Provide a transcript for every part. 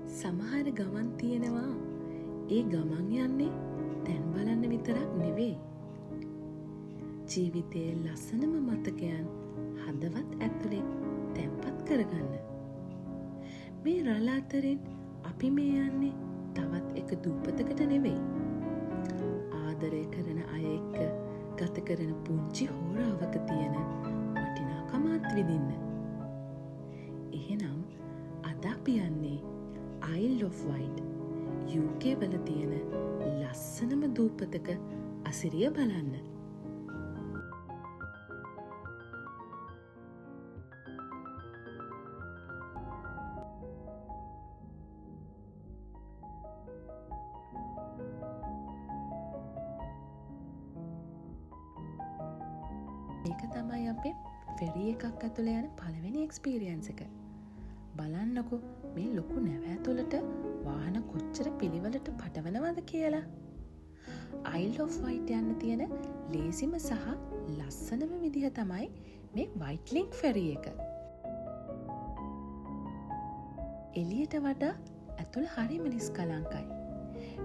සමහර ගමන් තියෙනවා ඒ ගමන් යන්නේ දැන් බලන්න විතරක් නෙවෙයි. ජීවිතයේ ලස්සනම මතකයන් හදවත් ඇතුලේ තැන්පත් කරගන්න. මේ රළ අතරින් අපි මේ යන්නේ තවත් එක දූපතකට නෙවෙයි. ආදරය කරන අය එක්ක ගත කරන පුංචි හෝරාවක තියෙන වටිනාකමත් විඳින්න. එහෙනම් අද අපි යන්නේ Isle of Wight UK වල තියෙන ලස්සනම දූපතක අසිරිය බලන්න. මේක තමයි අපේ ෆෙරි එකක් ඇතුළේ යන පළවෙනි එක්ස්පීරියන්ස් එක. බලන්නකෝ මේ ලොකු නැව ඇතුළට වාහන කොච්චර පිළිවෙලට පටවනවද කියලා. Isle of Wight යන්න තියෙන ලේසිම සහ ලස්සනම විදිහ තමයි මේ වයිට්ලින්ක් ෆෙරි එක. එළියට වඩා ඇතුළ හරිම නිස්කලංකයි.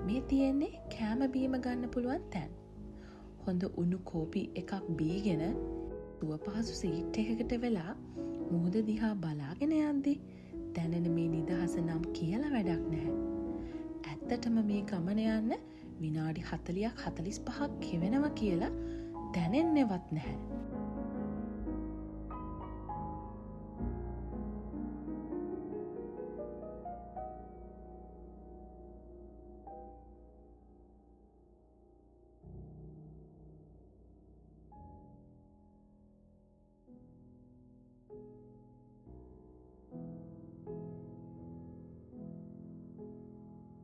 මේ තියෙන්නේ කෑම බීම ගන්න පුළුවන් තැන්. හොඳ උණු කෝපි එකක් බීගෙන දුව පහසු සීට් එකකට වෙලා මුහුද දිහා බලාගෙන යද්දි දැනෙන මේ නිදහස නම් කියලා වැඩක් නැහැ. ඇත්තටම මේ ගමන යන්න විනාඩි 40ක් 45ක් ගෙවෙනවා කියලා දැනෙන්නේවත් නැහැ.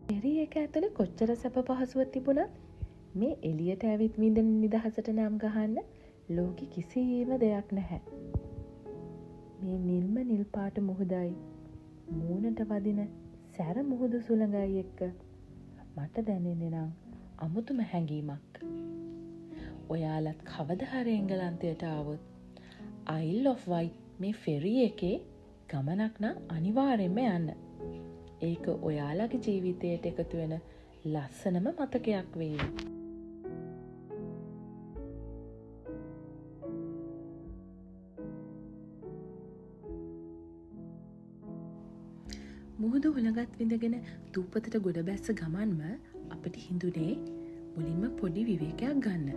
ෆෙරි එක ඇතුළේ කොච්චර සැප පහසුව තිබුණත් මේ එළියට ඇවිත් විඳින නිදහසට නම් ගහන්න ලෝකෙ කිසිම දෙයක් නැහැ. මේ නිල්ම නිල් පාට මුහුදයි මූණට වදින සැර මුහුදු සුළඟයි එක්ක මට දැනෙන්නේ නම් අමුතුම හැඟීමක්. ඔයාලත් කවදා හරි එංගලන්තයට ආවොත් Isle of Wight මේ ෆෙරි එකේ ගමනක් නම් අනිවාර්යෙන්ම යන්න. ඒක ඔයාලගේ ජීවිතයට එකතු වෙන ලස්සනම මතකයක් වේවි. මුහුදු හුළඟත් විඳගෙන දූපතට ගොඩ බැස්ස ගමන්ම අපිට හිඳුනේ මුලින්ම පොඩි විවේකයක් ගන්න.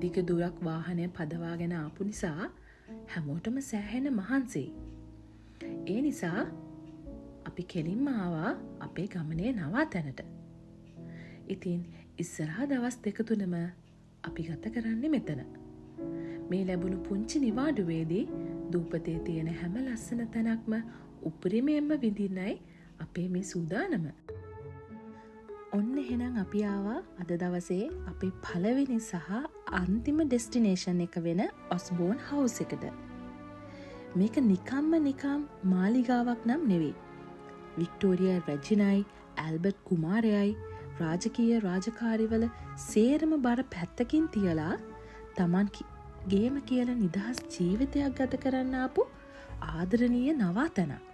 දිග දුරක් වාහනය පදවාගෙන ආපු නිසා හැමෝටම සෑහෙන මහන්සියි. ඒ නිසා අපි කෙලින්ම ආවා අපේ ගමනේ නවාතැනට. ඉතින් ඉස්සරහා දවස් 2-3ම අපි ගත කරන්නේ මෙතන. මේ ලැබුණු පුංචි නිවාඩුවේදී දූපතේ තියෙන හැම ලස්සන තැනක්ම උපරිමයෙන්ම විඳින්නයි අපේ මේ සූදානම. ඔන්න එහෙනම් අපි ආවා අද දවසේ අපේ පළවෙනි සහ අන්තිම ඩෙස්ටිනේෂන් එක වෙන ඔස්බෝන් හවුස් එකට. මේක නිකම් මාලිගාවක් නම් නෙවෙයි. වික්ටෝරියා රැජිනයි ඇල්බර්ට් කුමාරයයි රාජකීය රාජකාරිවල සේරම බර පැත්තකින් තියලා තමන් ගේම කියල නිදහස් ජීවිතයක් ගත කරන්න ආපු ආදරණීය නවාතැනක්.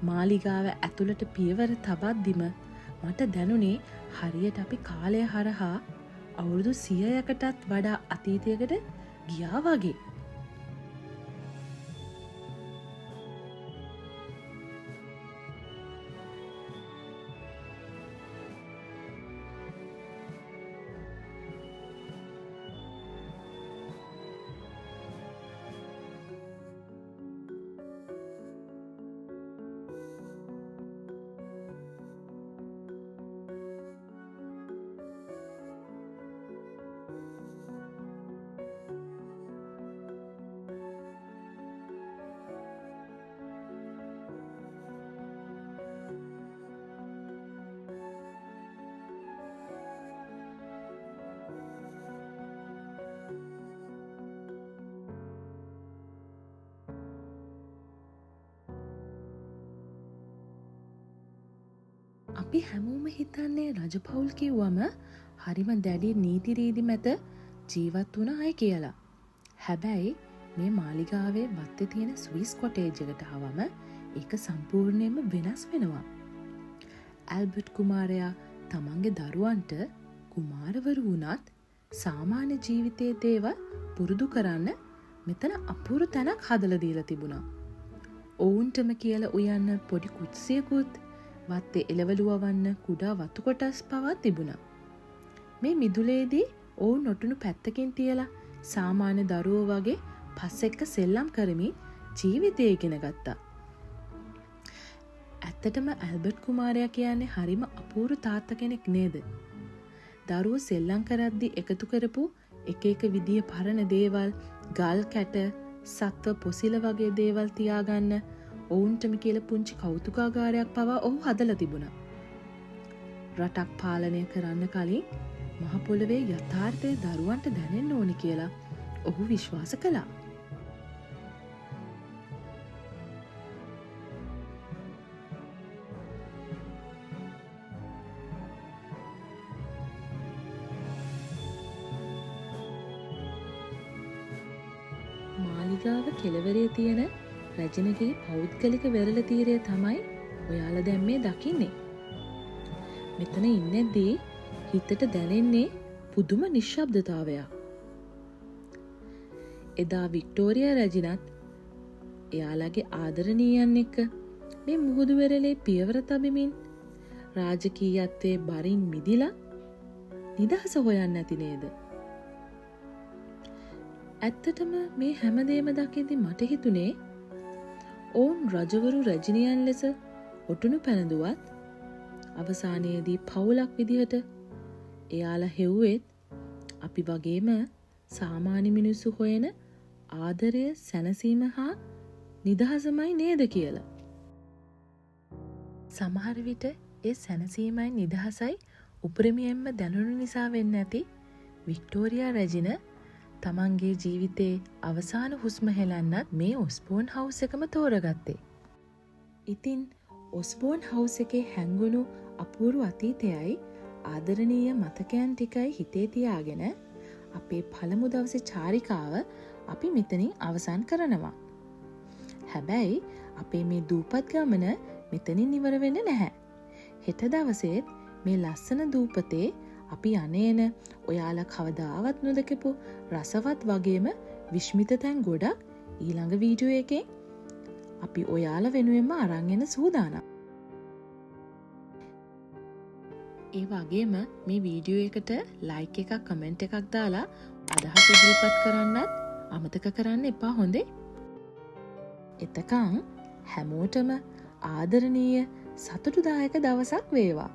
මාලිගාව ඇතුළට පියවර තබද්දිම මට දැනුනේ හරියට අපි කාලය හරහා අවුරුදු 100කටත් වඩා අතීතයකට ගියා වගේ. අපි හැමෝම හිතන්නේ රජපෞල් කිව්වම හරිම දැඩි නීති රීති මැද ජීවත් වුණ අය කියලා. හැබැයි මේ මාලිගාවේ වත්තේ තියෙන ස්විස් කොටේජ් එකට ආවම ඒක සම්පූර්ණයෙන්ම වෙනස් වෙනවා. ඇල්බර්ට් කුමාරයා තමන්ගේ දරුවන්ට කුමාරවරු වුණත් සාමාන්‍ය ජීවිතයේ දේවල් පුරුදු කරන්න මෙතන අපූර්ව තැනක් හදලා දීලා තිබුණා. ඔවුන්ටම කියලා උයන්න පොඩි කුස්සියකුත් වත්තේ එළවලුවවන්න කුඩා වතු කොටස් පවා තිබුණා. මේ මිදුලේදී ඔවුන් නොටුණු පැත්තකින් තියලා සාමාන්‍ය දරුවෝ වගේ පස් එක්ක සෙල්ලම් කරමින් ජීවිතය ඉගෙන ගත්තා. ඇත්තටම ඇල්බර්ට් කුමාරයා කියන්නේ හරිම අපූර්ව තාත්තා කෙනෙක් නේද? දරුවෝ සෙල්ලම් කරද්දී එකතු කරපු එක එක විදිය පරණ දේවල්, ගල් කැට, සත්ව පොසිල වගේ දේවල් තියාගන්න ඔවුන්ටම කියලා පුංචි කෞතුකාගාරයක් පවා ඔහු හදලා තිබුණා. රටක් පාලනය කරන්න කලින් මහ පොළවේ යථාර්ථය දරුවන්ට දැනෙන්න ඕනි කියලා ඔහු විශ්වාස කළා. මාලිගාව කෙළවරේ තියෙන රජනගේ පෞද්ගලික වෙරළ තීරය තමයි ඔයාලා දැන් මේ දකින්නේ. මෙතන ඉන්නේදී හිතට දැනෙන්නේ පුදුම නිශ්ශබ්දතාවයක්. එදා වික්ටෝරියා රජිනත් එයාලගේ ආදරණීයන් එක්ක මේ මුහුදු වෙරළේ පියවර තබමින් රාජකීයත්වයේ බරින් මිදිලා නිදහස හොයන්න ඇති නේද? ඇත්තටම මේ හැමදේම දකිද්දි මට හිතුනේ ඔවුන් රජවරු රජිනියන් ලෙස ඔටුනු පැනදුවත් අවසානයේදී පවුලක් විදිහට එයාලා හෙව්වෙත් අපි වගේම සාමාන්‍ය මිනිස්සු හොයන ආදරය, සැනසීම හා නිදහසමයි නේද කියලා. සමහර විට ඒ සැනසීමයි නිදහසයි උපරිමයෙන්ම දැනුණු නිසා වෙන්න ඇති වික්ටෝරියා රැජින තමන්ගේ ජීවිතේ අවසාන හුස්ම හෙලන්නත් මේ ඔස්බෝන් හවුස් එකම තෝරගත්තේ. ඉතින් ඔස්බෝන් හවුස් එකේ හැංගුණු අපූර්ව අතීතයයි ආදරණීය මතකයන් ටිකයි හිතේ තියාගෙන අපේ පළමු දවසේ චාරිකාව අපි මෙතනින් අවසන් කරනවා. හැබැයි අපේ මේ දූපත් ගමන මෙතනින් ඉවර වෙන්නේ නැහැ. හෙට දවසේත් මේ ලස්සන දූපතේ අපි අනේන ඔයාලා කවදාවත් නොදකපු රසවත් වගේම විශ්මිත තැන් ගොඩක් ඊළඟ වීඩියෝ එකේ අපි ඔයාලා වෙනුවෙන්ම අරන් එන්න සූදානම්. ඒ වගේම මේ වීඩියෝ එකට ලයික් එකක්, කමෙන්ට් එකක් දාලා අදහස් ඉදිරිපත් කරන්නත් අමතක කරන්න එපා හොඳේ. එතකන් හැමෝටම ආදරණීය සතුටුදායක දවසක් වේවා.